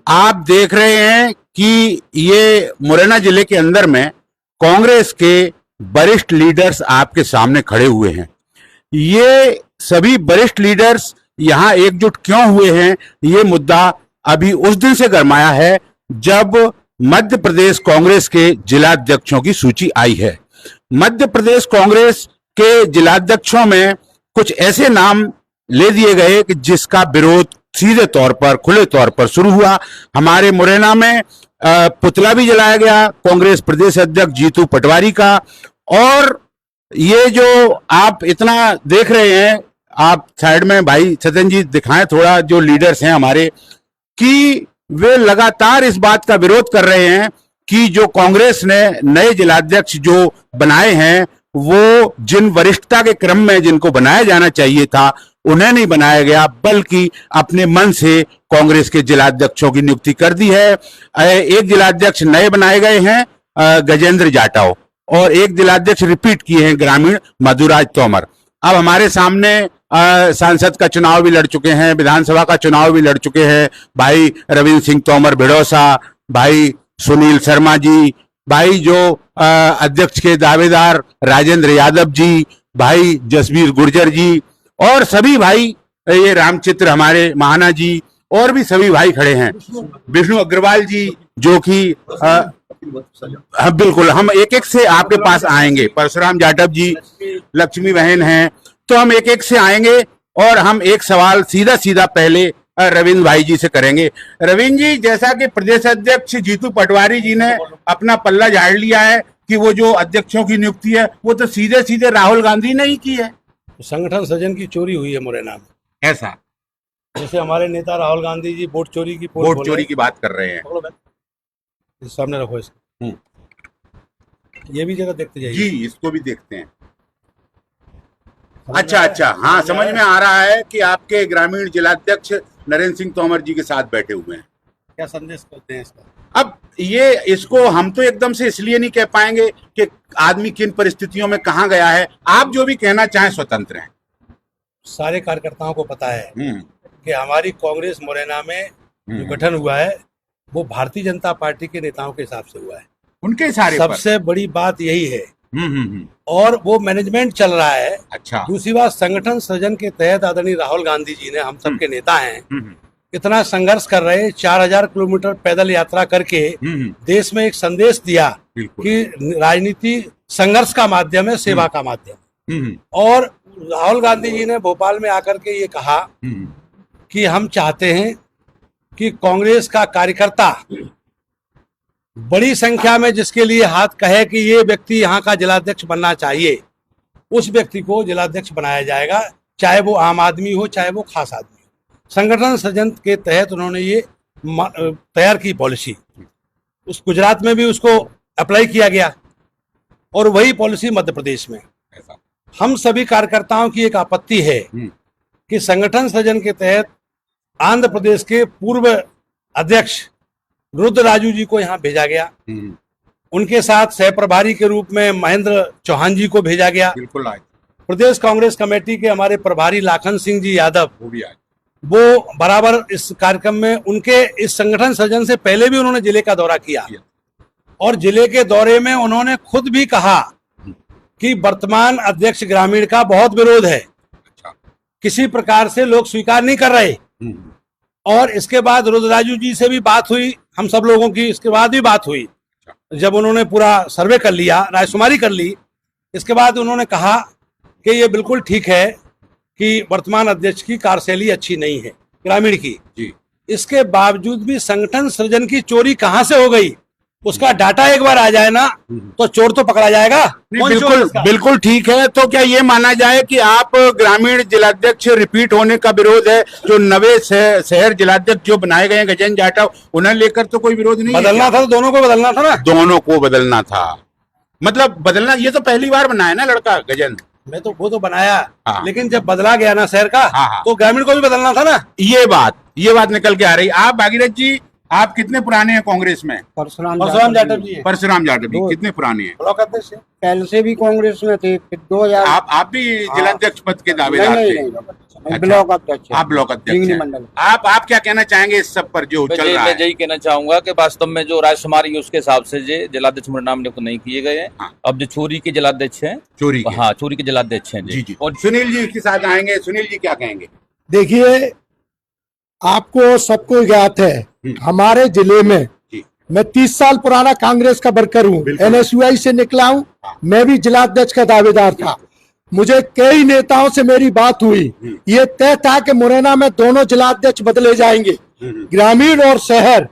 आप देख रहे हैं कि ये मुरैना जिले के अंदर में कांग्रेस के वरिष्ठ लीडर्स आपके सामने खड़े हुए हैं। ये सभी वरिष्ठ लीडर्स यहाँ एकजुट क्यों हुए हैं, ये मुद्दा अभी उस दिन से गरमाया है जब मध्य प्रदेश कांग्रेस के जिलाध्यक्षों की सूची आई है। मध्य प्रदेश कांग्रेस के जिलाध्यक्षों में कुछ ऐसे नाम ले दिए गए कि जिसका विरोध सीधे तौर पर, खुले तौर पर शुरू हुआ। हमारे मुरैना में पुतला भी जलाया गया कांग्रेस प्रदेश अध्यक्ष जीतू पटवारी का। और ये जो आप इतना देख रहे हैं, आप साइड में भाई सत्यन जी दिखाएं थोड़ा, जो लीडर्स हैं हमारे, कि वे लगातार इस बात का विरोध कर रहे हैं कि जो कांग्रेस ने नए जिलाध्यक्ष जो बनाए हैं, वो जिन वरिष्ठता के क्रम में जिनको बनाया जाना चाहिए था उन्हें नहीं बनाया गया, बल्कि अपने मन से कांग्रेस के जिलाध्यक्षों की नियुक्ति कर दी है। एक जिलाध्यक्ष नए बनाए गए हैं गजेंद्र जाटव, और एक जिलाध्यक्ष रिपीट किए हैं ग्रामीण मधुराज तोमर। अब हमारे सामने सांसद का चुनाव भी लड़ चुके हैं, विधानसभा का चुनाव भी लड़ चुके हैं भाई रविंद्र सिंह तोमर भिड़ौसा, भाई सुनील शर्मा जी, भाई जो अध्यक्ष के दावेदार राजेंद्र यादव जी, भाई जसवीर गुर्जर जी, और सभी भाई, ये रामचित्र हमारे महाना जी, और भी सभी भाई खड़े हैं, विष्णु अग्रवाल जी, जो कि हाँ बिल्कुल, हम एक एक से आपके पास आएंगे। परशुराम जाटव जी, लक्ष्मी बहन हैं, तो हम एक एक से आएंगे और हम एक सवाल सीधा सीधा पहले रविंद्र भाई जी से करेंगे। रविंद्र जी, जैसा कि प्रदेश अध्यक्ष जीतू पटवारी जी ने अपना पल्ला झाड़ लिया है कि वो जो अध्यक्षों की नियुक्ति है वो तो सीधे सीधे राहुल गांधी ने ही की है। संगठन सृजन की चोरी हुई है मुरैना में। ऐसा जैसे हमारे नेता राहुल गांधी जी वोट चोरी की बात कर रहे हैं। सामने रखो इसको, ये भी जगह देखते जाइए जी, इसको भी देखते हैं। अच्छा, हाँ समझ में आ रहा है कि आपके ग्रामीण जिलाध्यक्ष नरेंद्र सिंह तोमर जी के साथ बैठे हुए हैं। क्या संदेश करते हैं इसका? अब ये इसको हम तो एकदम से इसलिए नहीं कह पाएंगे कि आदमी किन परिस्थितियों में कहां गया है। आप जो भी कहना चाहें स्वतंत्र हैं। सारे कार्यकर्ताओं को पता है कि हमारी कांग्रेस मुरैना में जो गठन हुआ है वो भारतीय जनता पार्टी के नेताओं के हिसाब से हुआ है, उनके सारे सबसे बड़ी बात यही है। और वो मैनेजमेंट चल रहा है। अच्छा, दूसरी बात, संगठन सृजन के तहत आदरणीय राहुल गांधी जी ने, हम सबके नेता हैं, इतना संघर्ष कर रहे हैं, 4000 किलोमीटर पैदल यात्रा करके देश में एक संदेश दिया कि राजनीति संघर्ष का माध्यम है, सेवा का माध्यम। और राहुल गांधी जी ने भोपाल में आकर के ये कहा कि हम चाहते हैं कि कांग्रेस का कार्यकर्ता बड़ी संख्या में जिसके लिए हाथ कहे कि ये व्यक्ति यहाँ का जिलाध्यक्ष बनना चाहिए, उस व्यक्ति को जिलाध्यक्ष बनाया जाएगा, चाहे वो आम आदमी हो चाहे वो खास आदमी हो। संगठन सृजन के तहत उन्होंने ये तैयार की पॉलिसी, उस गुजरात में भी उसको अप्लाई किया गया और वही पॉलिसी मध्य प्रदेश में। हम सभी कार्यकर्ताओं की एक आपत्ति है कि संगठन सृजन के तहत आंध्र प्रदेश के पूर्व अध्यक्ष रुद्र राजू जी को यहाँ भेजा गया, उनके साथ सह प्रभारी के रूप में महेंद्र चौहान जी को भेजा गया। बिल्कुल आए। प्रदेश कांग्रेस कमेटी के हमारे प्रभारी लाखन सिंह जी यादव वो भी आए, वो बराबर इस कार्यक्रम में, उनके इस संगठन सृजन से पहले भी उन्होंने जिले का दौरा किया और जिले के दौरे में उन्होंने खुद भी कहा कि वर्तमान अध्यक्ष ग्रामीण का बहुत विरोध है, किसी प्रकार से लोग स्वीकार नहीं कर रहे। और इसके बाद रुद्रराजू जी से भी बात हुई, हम सब लोगों की इसके बाद भी बात हुई। जब उन्होंने पूरा सर्वे कर लिया, रायशुमारी कर ली, इसके बाद उन्होंने कहा कि ये बिल्कुल ठीक है कि वर्तमान अध्यक्ष की कार्यशैली अच्छी नहीं है ग्रामीण की जी। इसके बावजूद भी संगठन सृजन की चोरी कहां से हो गई, उसका डाटा एक बार आ जाए ना तो चोर तो पकड़ा जाएगा। बिल्कुल ठीक है। तो क्या ये माना जाए कि आप ग्रामीण जिलाध्यक्ष रिपीट होने का विरोध है, जो नवे शहर जिलाध्यक्ष जो बनाए गए हैं गजेंद्र जाटव, उन्हें लेकर तो कोई विरोध नहीं? बदलना था तो दोनों को बदलना था ना, दोनों को बदलना था। मतलब बदलना, ये तो पहली बार बनाया ना लड़का गजेंद्र, मैं तो वो तो बनाया लेकिन जब बदला गया ना शहर का तो ग्रामीण को भी बदलना था ना। ये बात निकल के आ रही। आप भागीरथ जी, आप कितने पुराने हैं कांग्रेस में? परशुराम जाटव जी। परशुराम जाटव जी कितने पुराने हैं? ब्लॉक अध्यक्ष पहले से भी कांग्रेस में थे, फिर 2000। आप भी जिलाध्यक्ष पद के दावेदार थे? अच्छा। ब्लॉक अध्यक्ष आप ब्लॉक अध्यक्ष जिंगनी हैं। मंडल। आप क्या कहना चाहेंगे इस सब पर जो चल रहा मैं है? यही कहना चाहूंगा कि वास्तव में जो राजकुमारी है उसके हिसाब से जे जिलाध्यक्ष नाम नहीं किए गए हैं। हाँ। अब जो चोरी के जिलाध्यक्ष हैं, चोरी के? हाँ, चोरी के जिलाध्यक्ष हैं जी जी। और सुनील जी के साथ आएंगे। सुनील जी क्या कहेंगे? देखिए, आपको सबको ज्ञात है हमारे जिले में, जी। मैं 30 साल पुराना कांग्रेस का वर्कर हूँ, बिल्कुल। एनएसयूआई से निकला हूँ, मैं भी जिलाध्यक्ष का दावेदार था। मुझे कई नेताओं से मेरी बात हुई, ये तय था कि मुरैना में दोनों जिलाध्यक्ष बदले जाएंगे, ग्रामीण और शहर।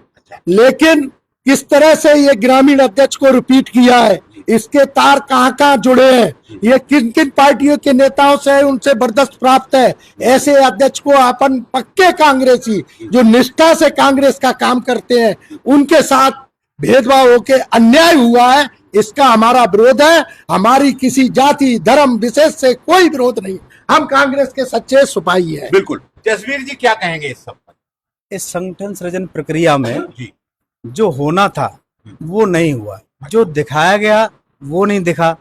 लेकिन किस तरह से ये ग्रामीण अध्यक्ष को रिपीट किया है, इसके तार कहाँ कहाँ जुड़े हैं, ये किन किन पार्टियों के नेताओं से उनसे बर्दाश्त प्राप्त है। ऐसे अध्यक्ष को अपन पक्के कांग्रेसी जो निष्ठा से कांग्रेस का काम करते हैं उनके साथ भेदभाव होके अन्याय हुआ है, इसका हमारा विरोध है। हमारी किसी जाति धर्म विशेष से कोई विरोध नहीं, हम कांग्रेस के सच्चे सिपाही हैं। बिल्कुल। जसवीर जी क्या कहेंगे इस सब पर? इस संगठन सृजन प्रक्रिया में जी। जो होना था वो नहीं हुआ, जो दिखाया गया वो नहीं दिखा,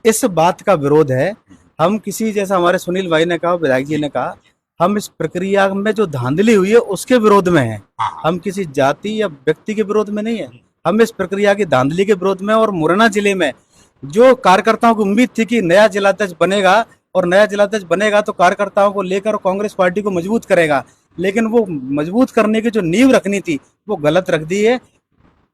इस बात का विरोध है। हम किसी, जैसा हमारे सुनील भाई ने कहा, विधायक जी ने कहा, हम इस प्रक्रिया में जो धांधली हुई है उसके विरोध में हैं। हम किसी जाति या व्यक्ति के विरोध में नहीं है, हम इस प्रक्रिया की धांधली के विरोध में। और मुरैना जिले में जो कार्यकर्ताओं को उम्मीद थी कि नया जिलाध्यक्ष बनेगा और नया जिलाध्यक्ष बनेगा तो कार्यकर्ताओं को लेकर कांग्रेस पार्टी को मजबूत करेगा, लेकिन वो मजबूत करने की जो नींव रखनी थी वो गलत रख दी है।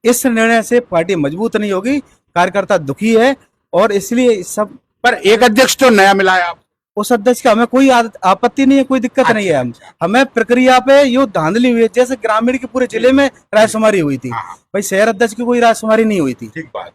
इस निर्णय से पार्टी मजबूत नहीं होगी, कार्यकर्ता दुखी है और इसलिए सब। पर एक अध्यक्ष तो नया मिला है आप। उस अध्यक्ष का हमें कोई आपत्ति नहीं है, कोई दिक्कत नहीं है। हमें प्रक्रिया पे यो धांधली हुई है, जैसे ग्रामीण के पूरे जिले में रायशुमारी हुई थी, भाई शहर अध्यक्ष की कोई रायशुमारी नहीं हुई थी। ठीक बात।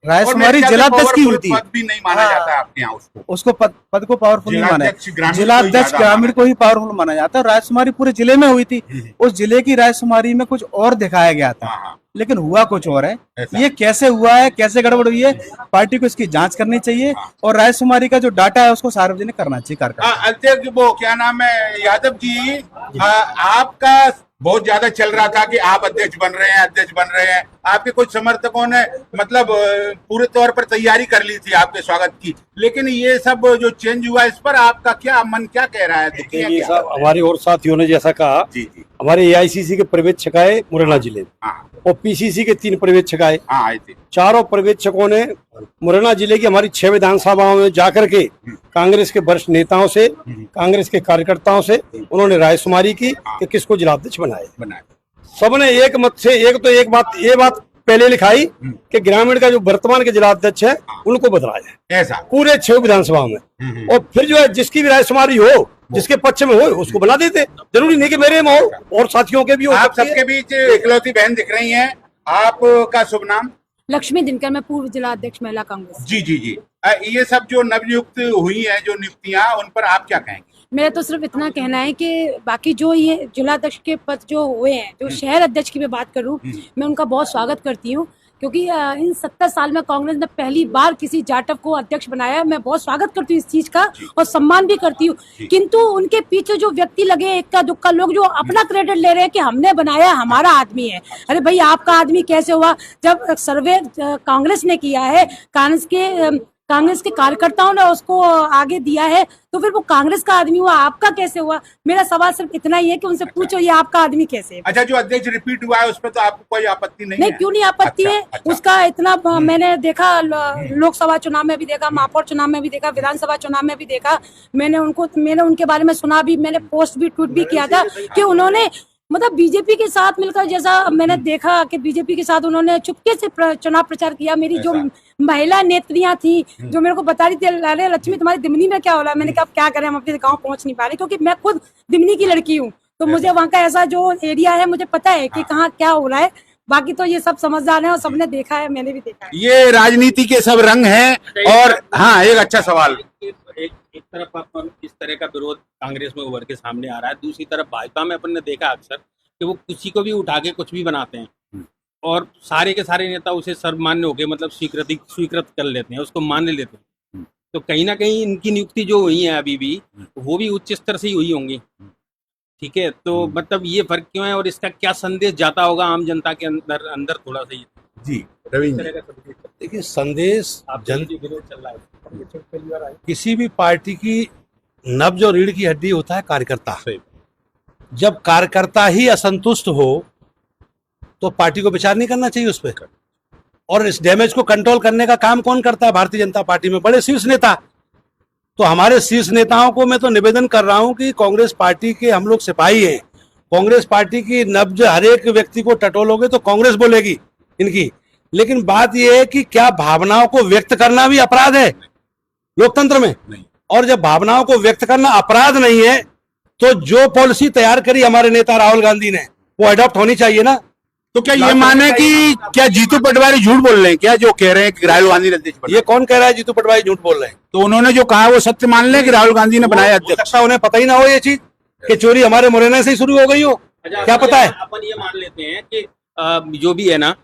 रायशुमारी जिलाध्यक्ष की हुई थी। पद भी नहीं माना जाता है आपके यहाँ उसको पद को पावरफुल नहीं माना है। जिलाध्यक्ष तो ग्रामीण को ही पावरफुल माना जाता है। रायशुमारी पूरे जिले में हुई थी, उस जिले की रायशुमारी में कुछ और दिखाया गया था, लेकिन हुआ कुछ और है। ये कैसे हुआ है, कैसे गड़बड़ हुई है, पार्टी को इसकी जांच करनी चाहिए और रायशुमारी का जो डाटा है उसको सार्वजनिक करना चाहिए कार्यकर्ता। अध्यक्ष वो क्या नाम है, यादव जी, आपका बहुत ज्यादा चल रहा था कि आप अध्यक्ष बन रहे हैं, अध्यक्ष बन रहे हैं। आपके कुछ समर्थकों ने मतलब पूरे तौर पर तैयारी कर ली थी आपके स्वागत की, लेकिन ये सब जो चेंज हुआ इस पर आपका क्या मन क्या कह रहा है? ये सब हमारे और साथियों ने जैसा कहा, जी जी, हमारे एआईसीसी के पर्यवेक्षक आए मुरैना जिले में और पीसीसी के 3 पर्यवेक्षक आए थे। चारों पर्यवेक्षकों ने मुरैना जिले की हमारी 6 विधानसभाओं में जाकर के कांग्रेस के वरिष्ठ नेताओं से, कांग्रेस के कार्यकर्ताओं से उन्होंने रायशुमारी की कि किसको जिलाध्यक्ष बनाए। सबने एक मत से ये बात पहले लिखाई कि ग्रामीण का जो वर्तमान के जिलाध्यक्ष है उनको बदला जाए, ऐसा पूरे 6 विधानसभाओं में। और फिर जो है जिसकी भी रायशुमारी हो, जिसके पक्ष में हो, उसको बना देते। जरूरी नहीं कि मेरे में हो, और साथियों के भी हो। आप सबके बीच इकलौती बहन दिख रही हैं। आपका शुभ नाम? लक्ष्मी दिनकर, मैं पूर्व जिला अध्यक्ष महिला कांग्रेस। जी जी जी। ये सब जो नवनियुक्त हुई है, जो नियुक्तियां, उन पर आप क्या कहेंगे? मेरा तो सिर्फ इतना कहना है कि बाकी जो ये जिला अध्यक्ष के पद जो हुए हैं, जो शहर अध्यक्ष की मैं बात करूं, मैं उनका बहुत स्वागत करती हूं, क्योंकि इन 70 साल में कांग्रेस ने पहली बार किसी जाटव को अध्यक्ष बनाया। मैं बहुत स्वागत करती हूँ इस चीज का और सम्मान भी करती हूँ, किंतु उनके पीछे जो व्यक्ति लगे, इक्का दुक्का लोग जो अपना क्रेडिट ले रहे हैं कि हमने बनाया, हमारा आदमी है। अरे भाई, आपका आदमी कैसे हुआ? जब सर्वे कांग्रेस ने किया है, कांग्रेस के कार्यकर्ताओं ने उसको आगे दिया है, तो फिर वो कांग्रेस का आदमी हुआ, आपका कैसे हुआ? मेरा सवाल सिर्फ इतना ही है कि उनसे पूछो ये आपका आदमी कैसे है। अच्छा, जो अध्यक्ष रिपीट हुआ है उस पर तो आपको कोई आपत्ति नहीं है? क्यों नहीं आपत्ति है? उसका इतना मैंने देखा, लोकसभा चुनाव में भी देखा, महापौर चुनाव में भी देखा, विधानसभा चुनाव में भी देखा। मैंने उनके बारे में सुना भी, मैंने पोस्ट भी ट्वीट भी किया था कि उन्होंने मतलब बीजेपी के साथ मिलकर, जैसा मैंने देखा कि बीजेपी के साथ उन्होंने चुपके से चुनाव प्रचार किया। मेरी जो महिला नेत्रियां थी जो मेरे को बता रही थी, अरे लक्ष्मी तुम्हारी दिमनी में क्या हो रहा है? मैंने कहा क्या करें, हम अपने गांव पहुंच नहीं पा रहे, क्योंकि मैं खुद दिमनी की लड़की हूँ, तो मुझे वहाँ का ऐसा जो एरिया है मुझे पता है कि कहाँ क्या हो रहा है। बाकी तो ये सब समझदार हैं और सबने देखा है, मैंने भी देखा है। ये राजनीति के सब रंग हैं। और हाँ, एक अच्छा सवाल, एक तरफ अपन इस तरह का विरोध कांग्रेस में उभर के सामने आ रहा है, दूसरी तरफ भाजपा में अपन ने देखा अक्सर कि वो किसी को भी उठा के कुछ भी बनाते हैं और सारे के सारे नेता उसे सर्वमान्य होके मतलब स्वीकृत कर लेते हैं, उसको मान लेते हैं। तो कहीं ना कहीं इनकी नियुक्ति जो हुई है अभी भी, वो भी उच्च स्तर से ही हुई होंगी। ठीक है, तो मतलब ये फर्क क्यों है और इसका क्या संदेश जाता होगा आम जनता के अंदर थोड़ा सा ये? जी रविंद्र, देखिए, संदेश आप विरोध चल रहा है, किसी भी पार्टी की नब्ज और रीढ़ की हड्डी होता है कार्यकर्ता। जब कार्यकर्ता ही असंतुष्ट हो तो पार्टी को विचार नहीं करना चाहिए उस पर। और इस डैमेज को कंट्रोल करने का काम कौन करता है? भारतीय जनता पार्टी में बड़े शीर्ष नेता। तो हमारे शीर्ष नेताओं को मैं तो निवेदन कर रहा हूं कि कांग्रेस पार्टी के हम लोग सिपाही हैं। कांग्रेस पार्टी की नब्ज हर एक व्यक्ति को टटोलोगे तो कांग्रेस बोलेगी इनकी। लेकिन बात यह है कि क्या भावनाओं को व्यक्त करना भी अपराध है लोकतंत्र में? नहीं। और जब भावनाओं को व्यक्त करना अपराध नहीं है तो जो पॉलिसी तैयार करी हमारे नेता राहुल गांधी ने वो अडॉप्ट होनी चाहिए ना। तो क्या ये माने कि क्या जीतू पटवारी झूठ बोल रहे हैं क्या, जो कह रहे हैं कि राहुल गांधी ने अध्यक्ष बनाया? ये कौन कह रहा है जीतू पटवारी झूठ बोल रहे हैं? तो उन्होंने जो कहा वो सत्य मान लें कि राहुल गांधी ने बनाया अध्यक्ष? उन्हें पता ही ना हो ये चीज कि चोरी हमारे मुरैना से ही शुरू हो गई हो, क्या पता है? अपन ये मान लेते हैं कि जो भी है ना,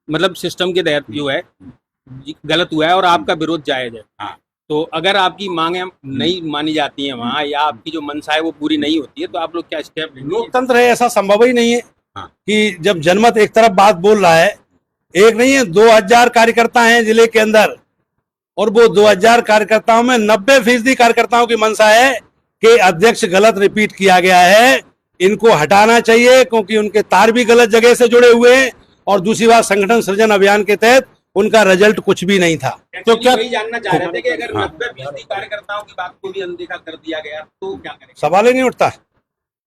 मतलब सिस्टम के तहत जो है गलत हुआ है और आपका विरोध जायज है। हाँ। तो अगर आपकी मांगे नहीं मानी जाती है वहाँ, या आपकी जो मंशा है वो पूरी नहीं होती है, तो आप लोग क्या स्टेप लेंगे? लोकतंत्र है, ऐसा संभव ही नहीं है। हाँ। कि जब जनमत एक तरफ बात बोल रहा है, एक नहीं है 2000 कार्यकर्ता हैं जिले के अंदर, और वो 2000 कार्यकर्ताओं में 90% कार्यकर्ताओं की मंशा है कि अध्यक्ष गलत रिपीट किया गया है, इनको हटाना चाहिए क्योंकि उनके तार भी गलत जगह से जुड़े हुए हैं। और दूसरी बात, संगठन सृजन अभियान के तहत उनका रिजल्ट कुछ भी नहीं था। तो क्या वही जानना चाह रहे थे कि अगर 90% कार्यकर्ताओं की बात को भी अनदेखा कर दिया गया तो क्या करें? सवाल ही नहीं उठता।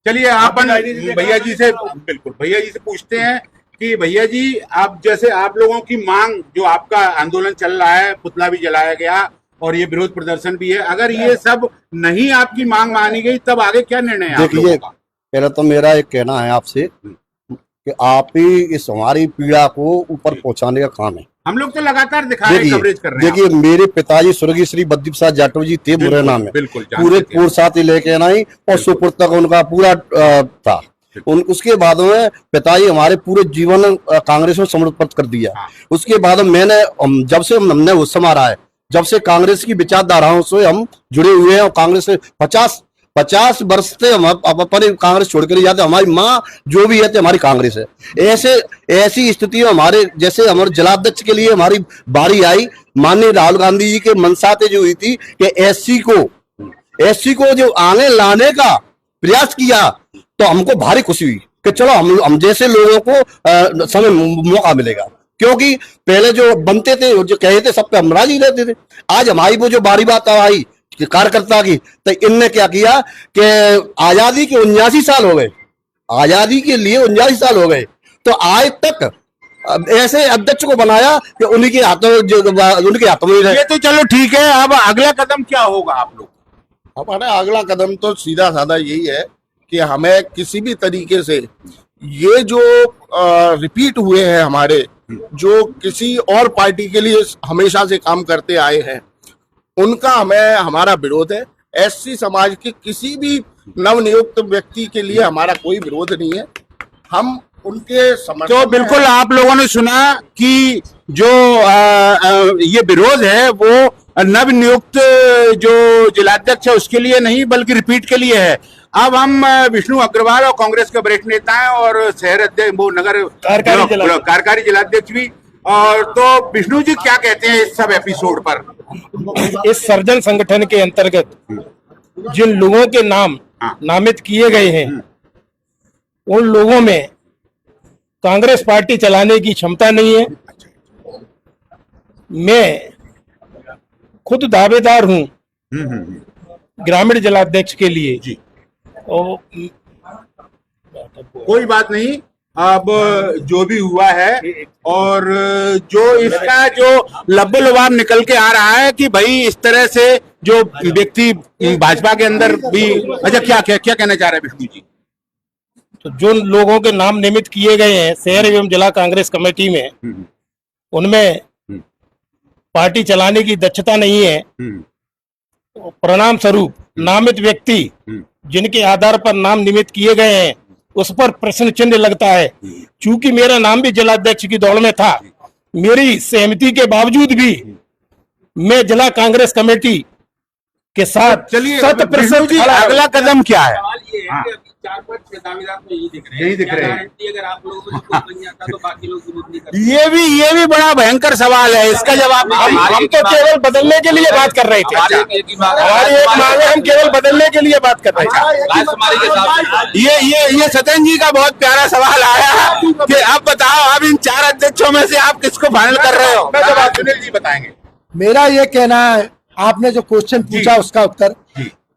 चलिए अपन भैया जी से, बिल्कुल भैया जी से पूछते हैं कि भैया जी, आप जैसे आप लोगों की मांग, जो आपका आंदोलन चल रहा है, पुतला भी जलाया गया और ये विरोध प्रदर्शन भी है, अगर ये सब नहीं आपकी मांग मानी गई तब आगे क्या निर्णय है? देखिए, पहले तो मेरा एक कहना है आपसे कि आप ही इस हमारी पीड़ा को ऊपर पहुंचाने का काम है। हम लोग तो लगातार दिखा रहे हैं, कवरेज कर रहे हैं। देखिए, मेरे पिताजी स्वर्गीय श्री बद्दीप साह जाटव जी थे मुरैना में, पूरे पूर्व साथी लेके आई और सुपुर तक उनका पूरा था। उसके बाद में पिताजी हमारे पूरे जीवन कांग्रेस में समर्पित कर दिया। उसके बाद मैंने, जब से हमने वो समारा है, जब से कांग्रेस की विचारधाराओं से हम जुड़े हुए हैं और कांग्रेस से 50 वर्ष से हम अपने कांग्रेस छोड़ कर जाते, हमारी माँ जो भी है तो हमारी कांग्रेस है। ऐसी स्थिति में हमारे जैसे हमारे जिलाध्यक्ष के लिए हमारी बारी आई, माननीय राहुल गांधी जी के मंशाते जो हुई थी कि एससी को जो आगे लाने का प्रयास किया, तो हमको भारी खुशी हुई कि चलो हम जैसे लोगों को समय मौका मिलेगा। क्योंकि पहले जो बनते थे, जो कहे थे, सब पे हम राजी रहते थे। आज हमारी वो जो बारी बात आई कार्यकर्ता की, तो इनने क्या किया कि आजादी के 79 साल हो गए, आजादी के लिए 79 साल हो गए, तो आज तक ऐसे अध्यक्ष को बनाया कि उनके हाथों में रहे। ये तो चलो ठीक है, अब अगला कदम क्या होगा आप लोग? हमारा अगला कदम तो सीधा साधा यही है कि हमें किसी भी तरीके से ये जो रिपीट हुए हैं हमारे, जो किसी और पार्टी के लिए हमेशा से काम करते आए हैं, उनका हमारा विरोध है। एससी समाज के किसी भी नवनियुक्त व्यक्ति के लिए हमारा कोई विरोध नहीं है, हम उनके समर्थन। तो बिल्कुल आप लोगों ने सुना कि जो ये विरोध है वो नवनियुक्त जो जिलाध्यक्ष है उसके लिए नहीं, बल्कि रिपीट के लिए है। अब हम विष्णु अग्रवाल और कांग्रेस के वरिष्ठ नेता हैं और शहर अध्यक्ष, वो नगर कार्यकारी जिलाध्यक्ष भी, और तो विष्णु जी क्या कहते हैं इस सब एपिसोड पर? इस सर्जन संगठन के अंतर्गत जिन लोगों के नाम नामित किए गए हैं, उन लोगों में कांग्रेस पार्टी चलाने की क्षमता नहीं है। मैं खुद दावेदार हूं ग्रामीण जिलाध्यक्ष के लिए जी। और कोई बात नहीं, अब जो भी हुआ है, और जो इसका जो लब्बो-लुबाब निकल के आ रहा है कि भाई इस तरह से जो व्यक्ति भाजपा के अंदर भी, अच्छा क्या कहना चाह रहे हैं विष्णु जी? तो जो लोगों के नाम नियमित किए गए हैं शहर एवं जिला कांग्रेस कमेटी में, उनमें पार्टी चलाने की दक्षता नहीं है। परिणाम स्वरूप नामित व्यक्ति जिनके आधार पर नाम नियमित किए गए हैं उस पर प्रश्न चिन्ह लगता है। चूंकि मेरा नाम भी जिलाध्यक्ष की दौड़ में था, मेरी सहमति के बावजूद भी मैं जिला कांग्रेस कमेटी के साथ 100% अगला कदम क्या है? सवाल ये है कि 4-5 6 दावेदार तो यही दिख रहे हैं। यही दिख रहे हैं। गारंटी अगर आप लोगों को कुछ नहीं आता तो बाकी लोग विरोध नहीं करते। ये भी बड़ा भयंकर सवाल है, इसका जवाब हम तो केवल बदलने के लिए बात कर रहे थे। हमारी एक मांग है, हम केवल बदलने के लिए बात कर रहे थे। राजकुमारी के साथ ये सत्यन जी का बहुत प्यारा सवाल आया कि अब बताओ, अब इन 4 अध्यक्षों में से आप किसको फाइनल कर रहे हो? सुनील जी बताएंगे। मेरा ये कहना है, आपने जो क्वेश्चन पूछा उसका उत्तर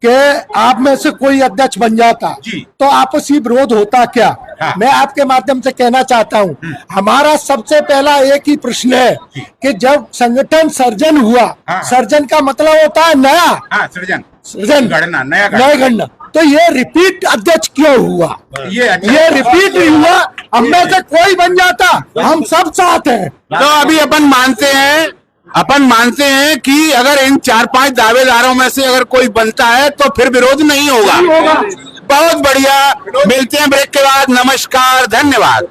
कि आप में से कोई अध्यक्ष बन जाता तो आपसी विरोध होता क्या? मैं आपके माध्यम से कहना चाहता हूं, हमारा सबसे पहला एक ही प्रश्न है कि जब संगठन सर्जन हुआ, सर्जन का मतलब होता है नया सृजन, नया गणना, तो ये रिपीट अध्यक्ष क्यों हुआ? ये रिपीट नहीं हुआ। हम में से कोई बन जाता, हम सब साथ हैं। तो अभी अपन मानते हैं कि अगर इन 4-5 दावेदारों में से अगर कोई बनता है तो फिर विरोध नहीं होगा। बहुत बढ़िया, मिलते हैं ब्रेक के बाद। नमस्कार, धन्यवाद।